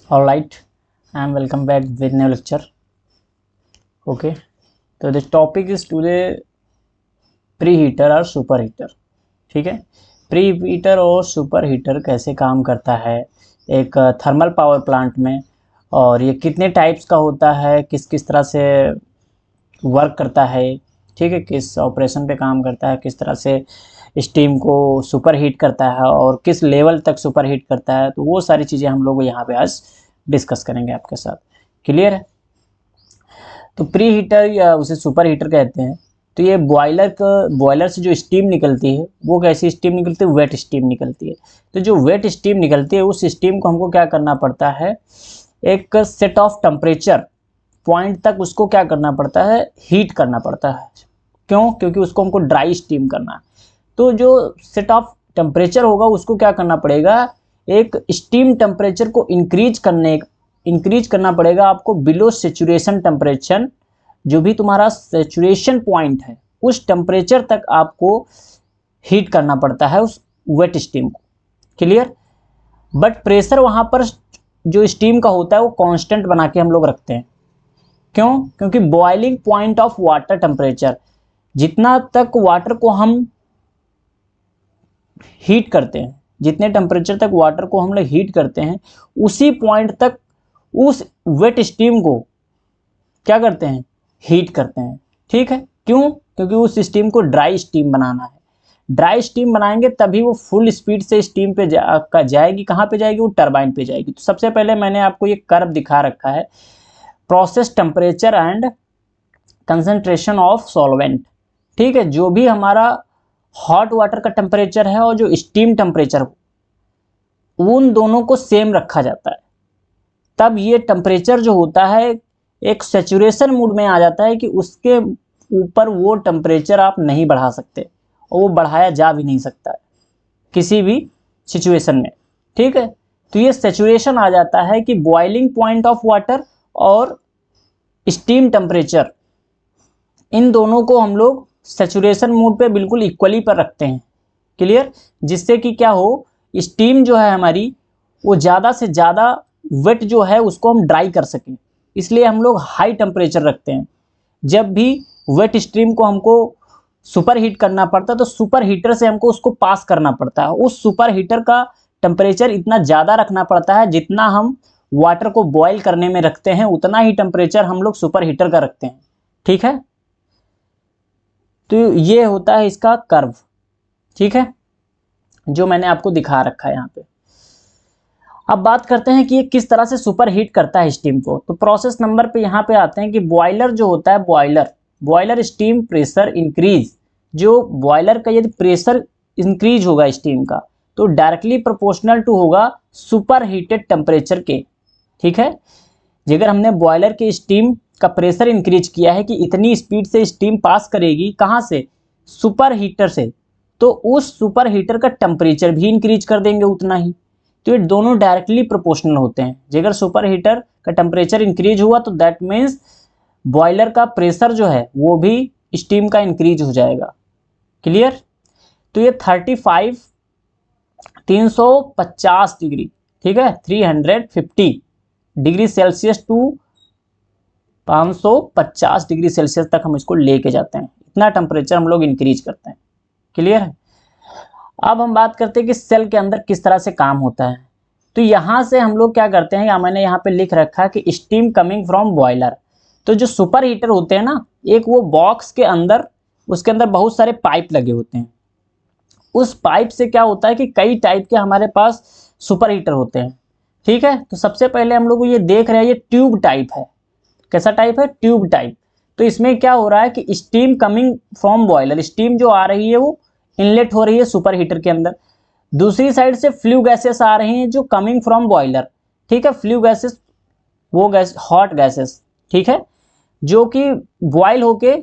All right, I am welcome back with new lecture. Okay, so the topic is today preheater और super heater. ठीक है, preheater और super heater कैसे काम करता है एक थर्मल पावर प्लांट में, और ये कितने टाइप्स का होता है, किस किस तरह से वर्क करता है, ठीक है, किस ऑपरेशन पे काम करता है, किस तरह से स्टीम को सुपर हीट करता है और किस लेवल तक सुपर हीट करता है. तो वो सारी चीज़ें हम लोग यहाँ पे आज डिस्कस करेंगे आपके साथ. क्लियर है? तो प्री हीटर या उसे सुपर हीटर कहते हैं. तो ये बॉयलर से जो स्टीम निकलती है वो कैसी स्टीम निकलती है? वेट स्टीम निकलती है. तो जो वेट स्टीम निकलती है उस स्टीम को हमको क्या करना पड़ता है, एक सेट ऑफ टेम्परेचर पॉइंट तक उसको क्या करना पड़ता है, हीट करना पड़ता है. क्यों? क्योंकि उसको हमको ड्राई स्टीम करना है. तो जो सेट ऑफ टेम्परेचर होगा उसको क्या करना पड़ेगा, एक स्टीम टेम्परेचर को इंक्रीज करना पड़ेगा आपको बिलो सेचुरेशन टेम्परेचर. जो भी तुम्हारा सेचुरेशन पॉइंट है उस टेम्परेचर तक आपको हीट करना पड़ता है उस वेट स्टीम को. क्लियर? बट प्रेशर वहाँ पर जो स्टीम का होता है वो कांस्टेंट बना के हम लोग रखते हैं. क्यों? क्योंकि boiling point of water temperature, जितना तक वाटर को हम हीट करते हैं, जितने टेम्परेचर तक वाटर को हम लोग हीट करते हैं उसी पॉइंट तक उस वेट स्टीम को क्या करते हैं, हीट करते हैं. ठीक है? क्यों? क्योंकि उस स्टीम को ड्राई स्टीम बनाना है. ड्राई स्टीम बनाएंगे तभी वो फुल स्पीड से स्टीम पे जाएगी. कहाँ पे जाएगी? वो टरबाइन पे जाएगी. तो सबसे पहले मैंने आपको ये कर्व दिखा रखा है, process temperature and concentration of solvent. ठीक है, जो भी हमारा हॉट वाटर का टेम्परेचर है और जो स्टीम टेम्परेचर, उन दोनों को सेम रखा जाता है. तब ये टेम्परेचर जो होता है एक सैचुरेशन मूड में आ जाता है कि उसके ऊपर वो टेम्परेचर आप नहीं बढ़ा सकते और वो बढ़ाया जा भी नहीं सकता है किसी भी सिचुएशन में. ठीक है? तो ये सैचुरेशन आ जाता है कि बॉइलिंग पॉइंट ऑफ वाटर और स्टीम टेम्परेचर, इन दोनों को हम लोग सैचुरेशन मूड पे बिल्कुल इक्वली पर रखते हैं. क्लियर? जिससे कि क्या हो, स्टीम जो है हमारी वो ज़्यादा से ज़्यादा वेट जो है उसको हम ड्राई कर सकें. इसलिए हम लोग हाई टेम्परेचर रखते हैं. जब भी वेट स्ट्रीम को हमको सुपर हीट करना पड़ता है तो सुपर हीटर से हमको उसको पास करना पड़ता है. उस सुपर हीटर का टेम्परेचर इतना ज़्यादा रखना पड़ता है, जितना हम वाटर को बॉयल करने में रखते हैं उतना ही टेम्परेचर हम लोग सुपर हीटर का रखते हैं. ठीक है? तो ये होता है इसका कर्व. ठीक है, जो मैंने आपको दिखा रखा है यहाँ पे. अब बात करते हैं कि ये किस तरह से सुपर हीट करता है स्टीम को. तो प्रोसेस नंबर पे यहाँ पे आते हैं कि बॉयलर जो होता है, बॉयलर स्टीम प्रेशर इंक्रीज. जो बॉयलर का यदि प्रेशर इंक्रीज होगा स्टीम का तो डायरेक्टली प्रोपोर्शनल टू होगा सुपर हीटेड टेम्परेचर के. ठीक है? अगर हमने बॉयलर के स्टीम का प्रेशर इंक्रीज किया है कि इतनी स्पीड से स्टीम पास करेगी, कहाँ से? सुपर हीटर से, तो उस सुपर हीटर का टेम्परेचर भी इंक्रीज कर देंगे उतना ही. तो ये दोनों डायरेक्टली प्रोपोर्शनल होते हैं. अगर सुपर हीटर का टेम्परेचर इंक्रीज हुआ तो दैट मीन्स बॉयलर का प्रेशर जो है वो भी स्टीम का इंक्रीज हो जाएगा. क्लियर? तो ये 350 डिग्री, ठीक है, 350 degree Celsius to 550 degree Celsius तक हम इसको लेके जाते हैं. इतना टेम्परेचर हम लोग इंक्रीज करते हैं. क्लियर है? अब हम बात करते हैं कि सेल के अंदर किस तरह से काम होता है. तो यहाँ से हम लोग क्या करते हैं, मैंने यहाँ पे लिख रखा है कि स्टीम कमिंग फ्रॉम बॉयलर. तो जो सुपर हीटर होते हैं ना, एक वो बॉक्स के अंदर, उसके अंदर बहुत सारे पाइप लगे होते हैं. उस पाइप से क्या होता है कि कई टाइप के हमारे पास सुपर हीटर होते हैं. ठीक है? तो सबसे पहले हम लोग ये देख रहे हैं, ये ट्यूब टाइप है. कैसा टाइप है? Tube type. तो इसमें क्या हो रहा है कि steam coming from boiler, steam जो आ रही है वो इनलेट हो रही है सुपर हीटर के अंदर. दूसरी साइड से फ्लू गैसेस आ रही हैं जो कमिंग फ्रॉम बॉयलर. ठीक है? फ्लू गैसेस, वो गैस हॉट गैसेस, ठीक है, जो कि बॉयल होके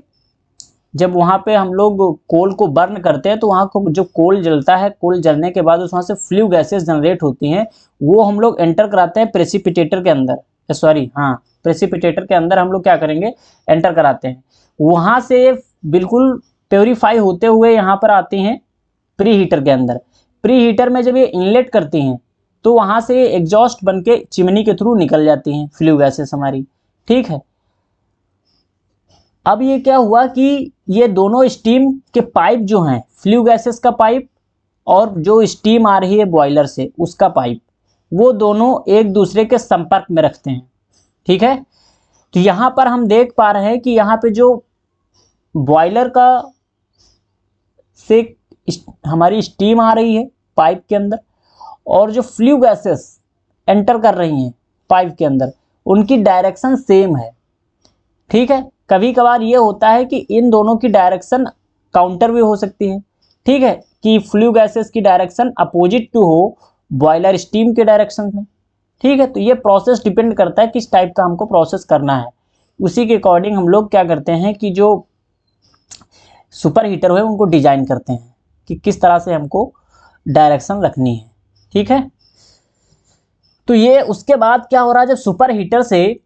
जब वहाँ पे हम लोग कोल को बर्न करते हैं तो वहाँ को जो कोल जलता है, कोल जलने के बाद वहाँ से फ्लू गैसेस जनरेट होती हैं. वो हम लोग एंटर कराते हैं प्रेसिपिटेटर के अंदर. प्रेसिपिटेटर के अंदर हम लोग क्या करेंगे, एंटर कराते हैं. वहाँ से बिल्कुल प्योरीफाई होते हुए यहाँ पर आती हैं प्री हीटर के अंदर. प्री हीटर में जब ये इनलेट करती हैं तो वहाँ से एग्जॉस्ट बन के चिमनी के थ्रू निकल जाती हैं फ्लू गैसेस हमारी, ठीक है। अब ये क्या हुआ कि ये दोनों स्टीम के पाइप जो हैं, फ्लू गैसेस का पाइप और जो स्टीम आ रही है बॉयलर से उसका पाइप, वो दोनों एक दूसरे के संपर्क में रखते हैं, ठीक है। तो यहाँ पर हम देख पा रहे हैं कि यहाँ पे जो बॉयलर का से हमारी स्टीम आ रही है पाइप के अंदर, और जो फ्लू गैसेस एंटर कर रही हैं पाइप के अंदर, उनकी डायरेक्शन सेम है, ठीक है। कभी कभार ये होता है कि इन दोनों की डायरेक्शन काउंटर भी हो सकती है, ठीक है, कि फ्लू गैसेस की डायरेक्शन अपोजिट टू हो बॉयलर स्टीम के डायरेक्शन में, ठीक है। तो ये प्रोसेस डिपेंड करता है किस टाइप का हमको प्रोसेस करना है, उसी के अकॉर्डिंग हम लोग क्या करते हैं कि जो सुपर हीटर है उनको डिजाइन करते हैं कि किस तरह से हमको डायरेक्शन रखनी है, ठीक है। तो ये उसके बाद क्या हो रहा है, जब सुपर हीटर से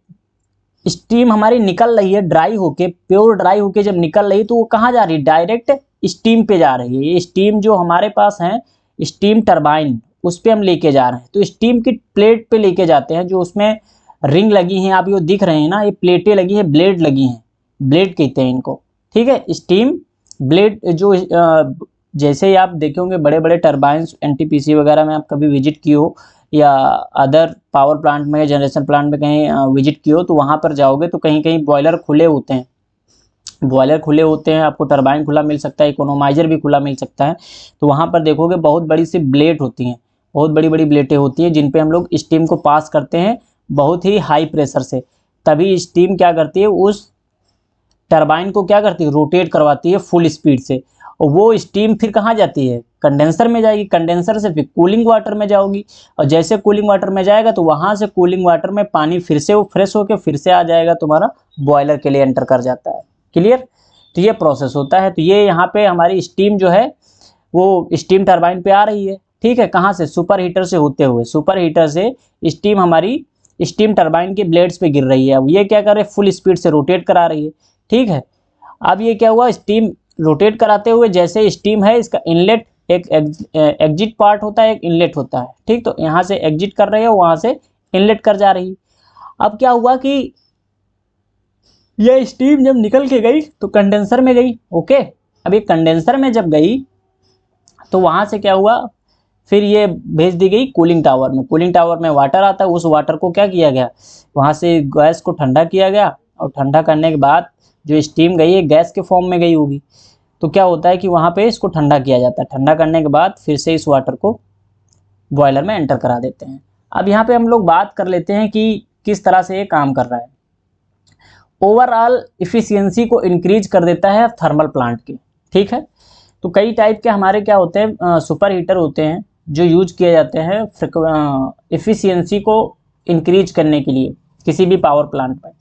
स्टीम हमारी निकल रही है ड्राई होके, प्योर ड्राई होके जब निकल रही है, तो वो कहाँ जा रही है, डायरेक्ट स्टीम पे जा रही है। ये स्टीम जो हमारे पास है स्टीम टरबाइन, उस पर हम लेके जा रहे हैं। तो स्टीम की प्लेट पे लेके जाते हैं, जो उसमें रिंग लगी हैं, आप ये दिख रहे हैं ना, ये प्लेटें लगी हैं, ब्लेड लगी हैं, ब्लेड कहते हैं इनको, ठीक है। स्टीम ब्लेड जो जैसे ही आप देखे होंगे बड़े बड़े टरबाइंस एनटीपीसी वगैरह में आप कभी विजिट किए हो, या अदर पावर प्लांट में, जनरेशन प्लांट में कहीं विजिट किए हो, तो वहाँ पर जाओगे तो कहीं कहीं बॉयलर खुले होते हैं, बॉयलर खुले होते हैं, आपको टरबाइन खुला मिल सकता है, इकोनोमाइजर भी खुला मिल सकता है। तो वहाँ पर देखोगे बहुत बड़ी सी ब्लेड होती हैं, बहुत बड़ी बड़ी ब्लेटें होती हैं, जिन पे हम लोग स्टीम को पास करते हैं बहुत ही हाई प्रेशर से। तभी स्टीम क्या करती है, उस टरबाइन को क्या करती है, रोटेट करवाती है फुल स्पीड से, और वो स्टीम फिर कहाँ जाती है, कंडेंसर में जाएगी, कंडेंसर से फिर कूलिंग वाटर में जाओगी, और जैसे कूलिंग वाटर में जाएगा तो वहाँ से कूलिंग वाटर में पानी फिर से वो फ्रेश होकर फिर से आ जाएगा, तुम्हारा बॉयलर के लिए एंटर कर जाता है। क्लियर। तो ये प्रोसेस होता है। तो ये यहाँ पे हमारी स्टीम जो है वो स्टीम टरबाइन पे आ रही है, ठीक है। कहाँ से, सुपर हीटर से होते हुए, सुपर हीटर से स्टीम हमारी स्टीम टरबाइन के ब्लेड्स पे गिर रही है। अब ये क्या कर रहे हैं, फुल स्पीड से रोटेट करा रही है, ठीक है। अब ये क्या हुआ, स्टीम रोटेट कराते हुए जैसे स्टीम है, इसका इनलेट एक एग्जिट पार्ट होता है, एक इनलेट होता है, ठीक। तो यहाँ से एग्जिट कर रही है, वहाँ से इनलेट कर जा रही है। अब क्या हुआ कि यह स्टीम जब निकल के गई तो कंडेंसर में गई, ओके। अब ये कंडेंसर में जब गई तो वहाँ से क्या हुआ, फिर ये भेज दी गई कूलिंग टावर में। कूलिंग टावर में वाटर आता है, उस वाटर को क्या किया गया, वहाँ से गैस को ठंडा किया गया, और ठंडा करने के बाद जो स्टीम गई है गैस के फॉर्म में गई होगी। तो क्या होता है कि वहाँ पे इसको ठंडा किया जाता है, ठंडा करने के बाद फिर से इस वाटर को बॉयलर में एंटर करा देते हैं। अब यहाँ पे हम लोग बात कर लेते हैं कि किस तरह से ये काम कर रहा है। ओवरऑल इफ़िशियंसी को इंक्रीज कर देता है थर्मल प्लांट की, ठीक है। तो कई टाइप के हमारे क्या होते हैं, सुपर हीटर होते हैं जो यूज किए जाते हैं इफ़िशियंसी को इंक्रीज करने के लिए किसी भी पावर प्लांट में,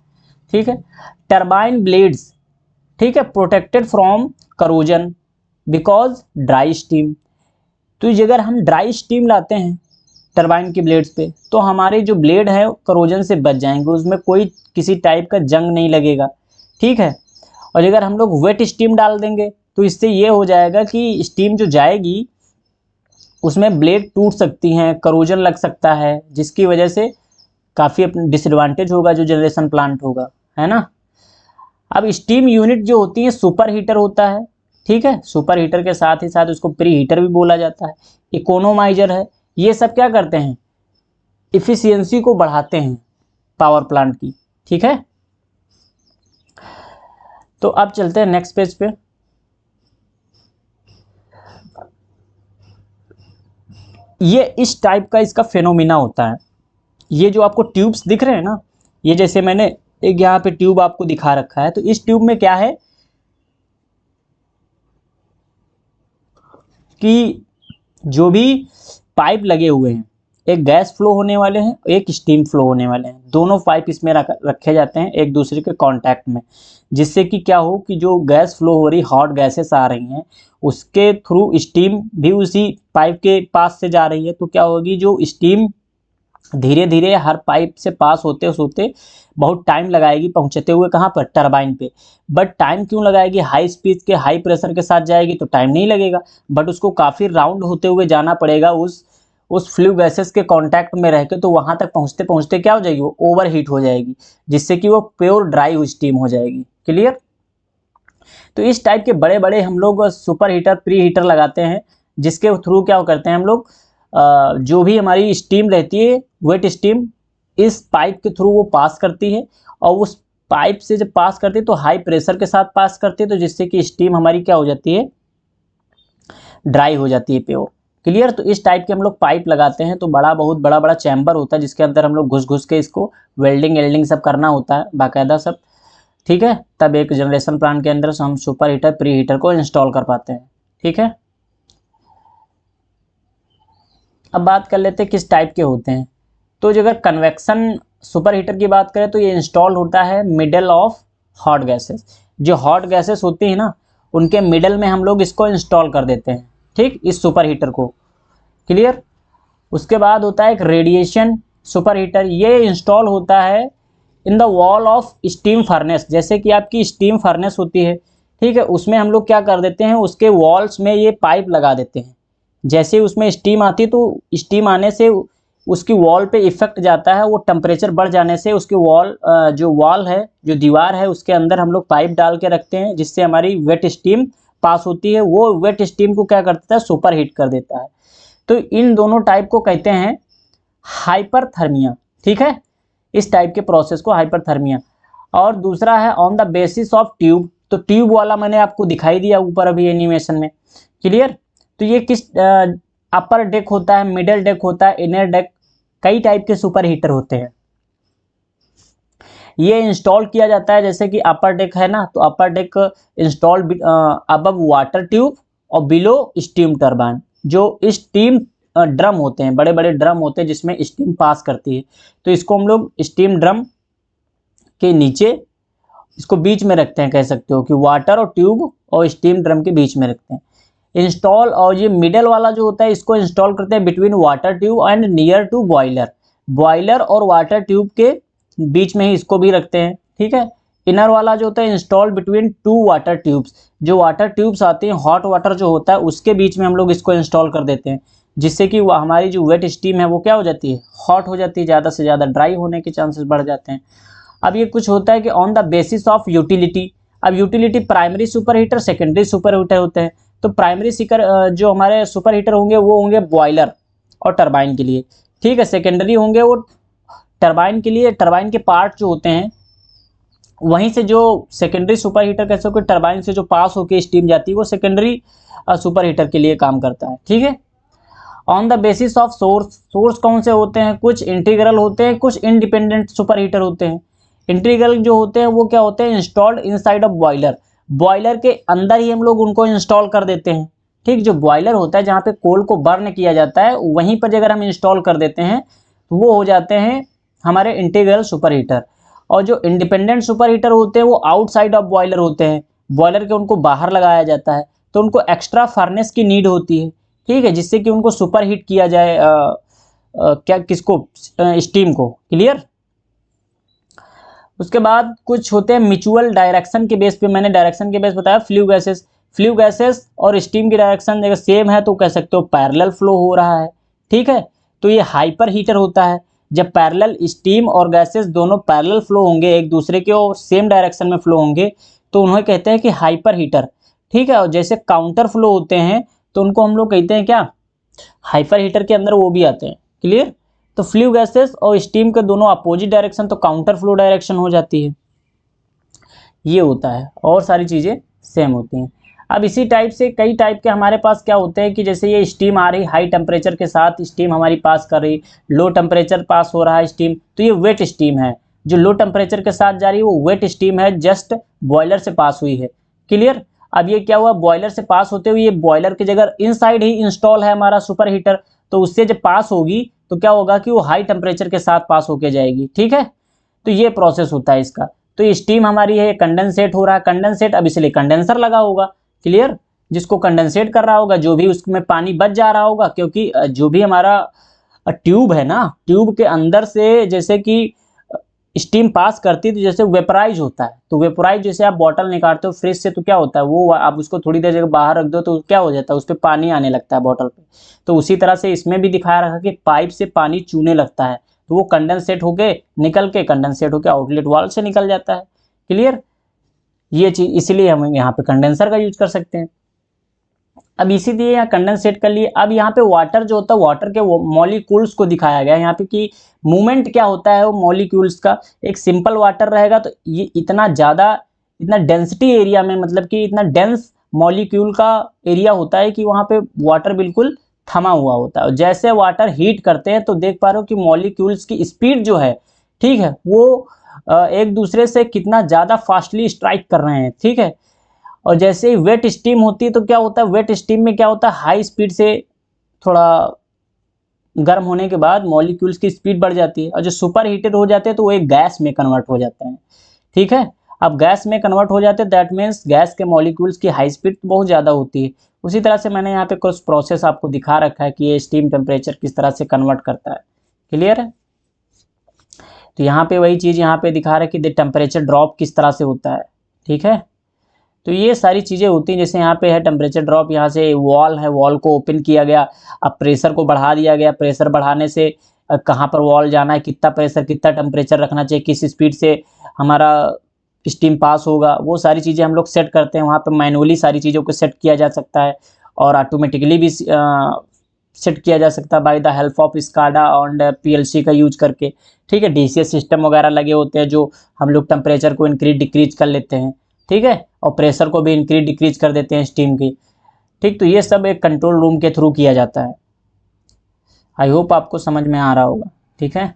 ठीक है। टरबाइन ब्लेड्स, ठीक है, protected from corrosion because dry steam. तो अगर हम ड्राई स्टीम लाते हैं टरबाइन के ब्लेड्स पे, तो हमारे जो ब्लेड है करोजन से बच जाएंगे, उसमें कोई किसी टाइप का जंग नहीं लगेगा, ठीक है। और अगर हम लोग वेट स्टीम डाल देंगे तो इससे ये हो जाएगा कि स्टीम जो जाएगी उसमें ब्लेड टूट सकती हैं, करोजन लग सकता है, जिसकी वजह से काफ़ी डिसएडवांटेज होगा जो जनरेशन प्लांट होगा, है ना। अब स्टीम यूनिट जो होती है सुपर हीटर होता है, ठीक है। सुपर हीटर के साथ ही साथ उसको प्री हीटर भी बोला जाता है, इकोनोमाइजर है। ये सब क्या करते हैं, इफ़िशियंसी को बढ़ाते हैं पावर प्लांट की, ठीक है। तो अब चलते हैं नेक्स्ट पेज पे। ये इस टाइप का इसका फेनोमिना होता है। ये जो आपको ट्यूब्स दिख रहे हैं ना, ये जैसे मैंने एक यहाँ पे ट्यूब आपको दिखा रखा है, तो इस ट्यूब में क्या है कि जो भी पाइप लगे हुए हैं, एक गैस फ्लो होने वाले हैं, एक स्टीम फ्लो होने वाले हैं। दोनों पाइप इसमें रखे जाते हैं एक दूसरे के कांटेक्ट में, जिससे कि क्या हो कि जो गैस फ्लो हो रही, हॉट गैसेस आ रही हैं, उसके थ्रू स्टीम भी उसी पाइप के पास से जा रही है। तो क्या होगी, जो स्टीम धीरे धीरे हर पाइप से पास होते होते बहुत टाइम लगाएगी पहुंचते हुए कहाँ पर, टरबाइन पे। बट टाइम क्यों लगाएगी, हाई स्पीड के हाई प्रेशर के साथ जाएगी तो टाइम नहीं लगेगा, बट उसको काफ़ी राउंड होते हुए जाना पड़ेगा उस उस फ्लू गैसेस के कांटेक्ट में रह के तो वहां तक पहुंचते पहुंचते क्या हो जाएगी, वो ओवर हीट हो जाएगी, जिससे कि वो प्योर ड्राई स्टीम हो जाएगी। क्लियर। तो इस टाइप के बड़े बड़े हम लोग सुपर हीटर, प्री हीटर लगाते हैं, जिसके थ्रू क्या करते हैं हम लोग, जो भी हमारी स्टीम रहती है, वेट स्टीम, इस पाइप के थ्रू वो पास करती है, और उस पाइप से जब पास करती है तो हाई प्रेशर के साथ पास करती है, तो जिससे कि स्टीम हमारी क्या हो जाती है, ड्राई हो जाती है प्योर। क्लियर। तो इस टाइप के हम लोग पाइप लगाते हैं, तो बहुत बड़ा बड़ा चैम्बर होता है, जिसके अंदर हम लोग घुस घुस के इसको वेल्डिंग सब करना होता है बाकायदा सब। ठीक है। तब एक जनरेशन प्लांट के अंदर हम सुपर हीटर, प्री हीटर को इंस्टॉल कर पाते हैं। ठीक है। अब बात कर लेते हैं किस टाइप के होते हैं। तो जो अगर कन्वेक्शन सुपर हीटर की बात करें तो ये इंस्टॉल होता है मिडल ऑफ हॉट गैसेस। जो हॉट गैसेस होती है ना, उनके मिडल में हम लोग इसको इंस्टॉल कर देते हैं, ठीक, इस सुपर हीटर को। क्लियर। उसके बाद होता है एक रेडिएशन सुपर हीटर। ये इंस्टॉल होता है in the wall of steam furnace. जैसे कि आपकी स्टीम फर्नेस होती है, ठीक है, उसमें हम लोग क्या कर देते हैं, उसके वॉल्स में ये पाइप लगा देते हैं। जैसे ही उसमें स्टीम आती है तो स्टीम आने से उसकी वॉल पे इफेक्ट जाता है, वो टेम्परेचर बढ़ जाने से उसकी जो वॉल है, जो दीवार है, उसके अंदर हम लोग पाइप डाल के रखते हैं, जिससे हमारी वेट स्टीम पास होती है। वो वेट स्टीम को क्या करता है, सुपर हीट कर देता है। तो इन दोनों टाइप को कहते हैं हाइपरथर्मिया। ठीक है। इस टाइप के प्रोसेस को हाइपरथर्मिया। और दूसरा है on the basis of tube. तो ट्यूब वाला मैंने आपको दिखाई दिया ऊपर अभी एनिमेशन में। क्लियर। तो ये किस अपर डेक होता है, मिडिल डेक होता है, इनर डेक, कई टाइप के सुपर हीटर होते हैं। ये इंस्टॉल किया जाता है, जैसे कि अपर डेक है ना, तो अपर deck install above water tube और बिलो स्टीम टरबाइन। जो स्टीम ड्रम होते हैं, बड़े बड़े ड्रम होते हैं जिसमें स्टीम पास करती है, तो इसको हम लोग स्टीम ड्रम के नीचे, इसको बीच में रखते हैं, कह सकते हो कि वाटर और ट्यूब और स्टीम ड्रम के बीच में रखते हैं इंस्टॉल। और ये मिडल वाला जो होता है, इसको इंस्टॉल करते हैं between water tube and near to boiler. Boiler और वाटर ट्यूब के बीच में ही इसको भी रखते हैं। ठीक है। इनर वाला जो होता है install between two water tubes. जो वाटर ट्यूब्स आती हैं, हॉट वाटर जो होता है, उसके बीच में हम लोग इसको इंस्टॉल कर देते हैं, जिससे कि हमारी जो वेट स्टीम है वो क्या हो जाती है, हॉट हो जाती है, ज़्यादा से ज़्यादा ड्राई होने के चांसेस बढ़ जाते हैं। अब ये कुछ होता है कि on the basis of utility. अब utility primary super heater, secondary super heater होते हैं। तो प्राइमरी जो हमारे सुपर हीटर होंगे वो होंगे बॉयलर और टरबाइन के लिए। ठीक है। सेकेंडरी होंगे वो टरबाइन के लिए, टरबाइन के पार्ट जो होते हैं वहीं से जो सेकेंडरी सुपर हीटर कह सको, टरबाइन से जो पास होकर स्टीम जाती है, वो सेकेंडरी सुपर हीटर के लिए काम करता है। ठीक है। On the basis of source कौन से होते हैं, कुछ इंटीग्रल होते हैं, कुछ इंडिपेंडेंट सुपर हीटर होते हैं। इंटीग्रल जो होते हैं वो क्या होते हैं, installed inside of boiler. Boiler के अंदर ही हम लोग उनको इंस्टॉल कर देते हैं। ठीक। जो बॉयलर होता है जहाँ पे कोल को बर्न किया जाता है, वहीं पर अगर हम इंस्टॉल कर देते हैं तो वो हो जाते हैं हमारे इंटीग्रल सुपर हीटर। और जो इंडिपेंडेंट सुपर हीटर होते हैं वो आउटसाइड ऑफ बॉयलर होते हैं, बॉयलर के उनको बाहर लगाया जाता है, तो उनको एक्स्ट्रा फर्नेस की नीड होती है। ठीक है। जिससे कि उनको सुपर हीट किया जाए, क्या किसको, स्टीम को। क्लियर। उसके बाद कुछ होते हैं म्यूचुअल डायरेक्शन के बेस पे, मैंने डायरेक्शन के बेस बताया। फ्लू गैसेस और स्टीम की डायरेक्शन अगर सेम है तो कह सकते हो पैरेलल फ्लो हो रहा है। ठीक है। तो ये हाइपर हीटर होता है। जब पैरेलल स्टीम और गैसेस दोनों पैरेलल फ्लो होंगे, एक दूसरे के और सेम डायरेक्शन में फ्लो होंगे, तो उन्हें कहते हैं कि हाइपर हीटर। ठीक है। और जैसे काउंटर फ्लो होते हैं तो उनको हम लोग कहते हैं क्या, हाइपर हीटर के अंदर वो भी आते हैं। क्लियर। तो फ्लू गैसेस और स्टीम के दोनों अपोजिट डायरेक्शन, तो काउंटर फ्लो डायरेक्शन हो जाती है। ये होता है, और सारी चीज़ें सेम होती हैं। अब इसी टाइप से कई टाइप के हमारे पास क्या होते हैं कि जैसे ये स्टीम आ रही हाई टेम्परेचर के साथ, स्टीम हमारी पास कर रही, लो टेम्परेचर पास हो रहा है स्टीम, तो ये वेट स्टीम है। जो लो टेम्परेचर के साथ जा रही है वो वेट स्टीम है, जस्ट बॉयलर से पास हुई है। क्लियर। अब ये क्या हुआ, बॉयलर से पास होते हुए ये बॉयलर की जगह इनसाइड ही इंस्टॉल है हमारा सुपर हीटर, तो उससे जब पास होगी तो क्या होगा कि वो हाई टेम्परेचर के साथ पास होके जाएगी। ठीक है। तो ये प्रोसेस होता है इसका। तो ये स्टीम हमारी है, कंडेंसेट हो रहा है, कंडेंसेट अब इसलिए कंडेंसर लगा होगा। क्लियर। जिसको कंडेंसेट कर रहा होगा, जो भी उसमें पानी बच जा रहा होगा, क्योंकि जो भी हमारा ट्यूब है ना, ट्यूब के अंदर से जैसे कि स्टीम पास करती है तो जैसे वेपराइज होता है, तो वेपराइज जैसे आप बॉटल निकालते हो फ्रिज से तो क्या होता है, वो आप उसको थोड़ी देर जगह बाहर रख दो तो क्या हो जाता है, उस पर पानी आने लगता है बॉटल पे। तो उसी तरह से इसमें भी दिखाया रखा कि पाइप से पानी चूने लगता है, तो वो कंडेंसेट होके कंडेंसेट होके आउटलेट वाल्व से निकल जाता है। क्लियर? ये चीज इसलिए हम यहाँ पे कंडेंसर का यूज कर सकते हैं। अब इसीलिए यहाँ कंडेंसेट कर लिए। अब यहाँ पे वाटर जो होता है, वाटर के मॉलिक्यूल्स को दिखाया गया है यहाँ पे कि मूवमेंट क्या होता है वो मॉलिक्यूल्स का। एक सिंपल वाटर रहेगा तो ये इतना ज़्यादा, इतना डेंसिटी एरिया में, मतलब कि इतना डेंस मॉलिक्यूल का एरिया होता है कि वहाँ पे वाटर बिल्कुल थमा हुआ होता है। और जैसे वाटर हीट करते हैं तो देख पा रहे हो कि मॉलिक्यूल्स की स्पीड जो है, ठीक है, वो एक दूसरे से कितना ज़्यादा फास्टली स्ट्राइक कर रहे हैं। ठीक है। और जैसे ही वेट स्टीम होती है तो क्या होता है, वेट स्टीम में क्या होता है, हाई स्पीड से थोड़ा गर्म होने के बाद मॉलिक्यूल्स की स्पीड बढ़ जाती है, और जो सुपर हीटेड हो जाते हैं तो वो एक गैस में कन्वर्ट हो जाते हैं। ठीक है। अब गैस में कन्वर्ट हो जाते हैं, दैट मीन्स गैस के मॉलिक्यूल्स की हाई स्पीड बहुत ज़्यादा होती है। उसी तरह से मैंने यहाँ पे कुछ प्रोसेस आपको दिखा रखा है कि ये स्टीम टेम्परेचर किस तरह से कन्वर्ट करता है। क्लियर है? तो यहाँ पे वही चीज़ यहाँ पे दिखा रहा है कि टेम्परेचर ड्रॉप किस तरह से होता है। ठीक है। तो ये सारी चीज़ें होती हैं। जैसे यहाँ पे है टेम्परेचर ड्रॉप, यहाँ से वॉल है, वॉल को ओपन किया गया, अब प्रेशर को बढ़ा दिया गया, प्रेशर बढ़ाने से कहाँ पर वॉल जाना है, कितना प्रेशर कितना टेम्परेचर रखना चाहिए, किस स्पीड से हमारा स्टीम पास होगा, वो सारी चीज़ें हम लोग सेट करते हैं। वहाँ पर मैनुअली सारी चीज़ों को सेट किया जा सकता है और ऑटोमेटिकली भी सेट किया जा सकता है by the help of SCADA और पीएलसी का यूज करके। ठीक है। डीसीएस सिस्टम वगैरह लगे होते हैं जो हम लोग टेम्परेचर को इंक्रीज डिक्रीज कर लेते हैं। ठीक है। और प्रेशर को भी इंक्रीज डिक्रीज कर देते हैं स्टीम की। ठीक। तो ये सब एक कंट्रोल रूम के थ्रू किया जाता है। आई होप आपको समझ में आ रहा होगा। ठीक है।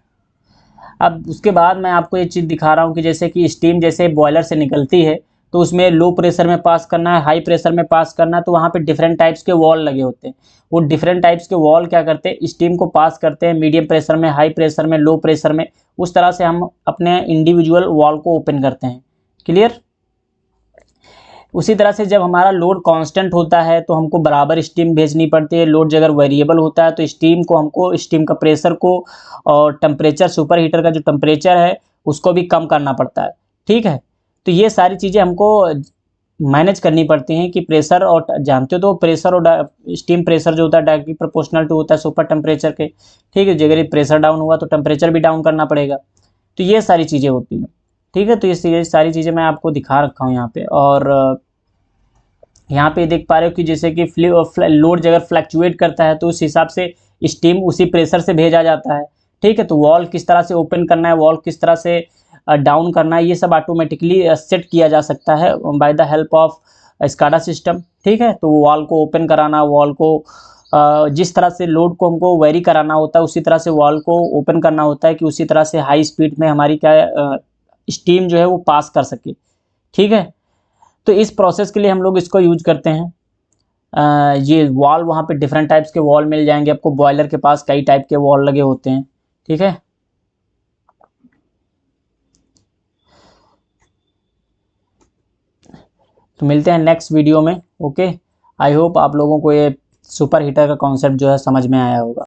अब उसके बाद मैं आपको ये चीज़ दिखा रहा हूँ कि जैसे कि स्टीम जैसे बॉयलर से निकलती है तो उसमें लो प्रेशर में पास करना है, हाई प्रेशर में पास करना है, तो वहाँ पे डिफरेंट टाइप्स के वॉल लगे होते हैं। वो डिफरेंट टाइप्स के वॉल क्या करते हैं, स्टीम को पास करते हैं मीडियम प्रेशर में, हाई प्रेशर में, लो प्रेशर में। उस तरह से हम अपने इंडिविजुअल वॉल को ओपन करते हैं। क्लियर? उसी तरह से जब हमारा लोड कांस्टेंट होता है तो हमको बराबर स्टीम भेजनी पड़ती है। लोड अगर वेरिएबल होता है तो स्टीम को हमको, स्टीम का प्रेशर को और टेम्परेचर, सुपर हीटर का जो टेम्परेचर है उसको भी कम करना पड़ता है। ठीक है। तो ये सारी चीज़ें हमको मैनेज करनी पड़ती हैं कि प्रेशर, और जानते हो तो प्रेशर और स्टीम प्रेशर जो होता है डायरेक्टली प्रोपोर्शनल टू होता है सुपर टेम्परेचर के। ठीक है। अगर प्रेशर डाउन हुआ तो टेम्परेचर भी डाउन करना पड़ेगा। तो ये सारी चीज़ें होती हैं। ठीक है। तो ये सारी चीज़ें मैं आपको दिखा रखा हूँ यहाँ पे। और यहाँ पे देख पा रहे हो कि जैसे कि लोड अगर फ्लैक्चुएट करता है तो उस हिसाब से स्टीम उसी प्रेशर से भेजा जाता है। ठीक है। तो वॉल किस तरह से ओपन करना है, वॉल किस तरह से डाउन करना है, ये सब ऑटोमेटिकली सेट किया जा सकता है by the help of SCADA system. ठीक है। तो वॉल को ओपन कराना, वॉल को जिस तरह से लोड को हमको वेरी कराना होता है उसी तरह से वॉल को ओपन करना होता है कि उसी तरह से हाई स्पीड में हमारी क्या स्टीम जो है वो पास कर सके। ठीक है। तो इस प्रोसेस के लिए हम लोग इसको यूज करते हैं। ये वॉल, वहाँ पे डिफरेंट टाइप्स के वॉल मिल जाएंगे आपको। बॉयलर के पास कई टाइप के वॉल लगे होते हैं। ठीक है। तो मिलते हैं नेक्स्ट वीडियो में। ओके। आई होप आप लोगों को ये सुपर हीटर का कॉन्सेप्ट जो है समझ में आया होगा।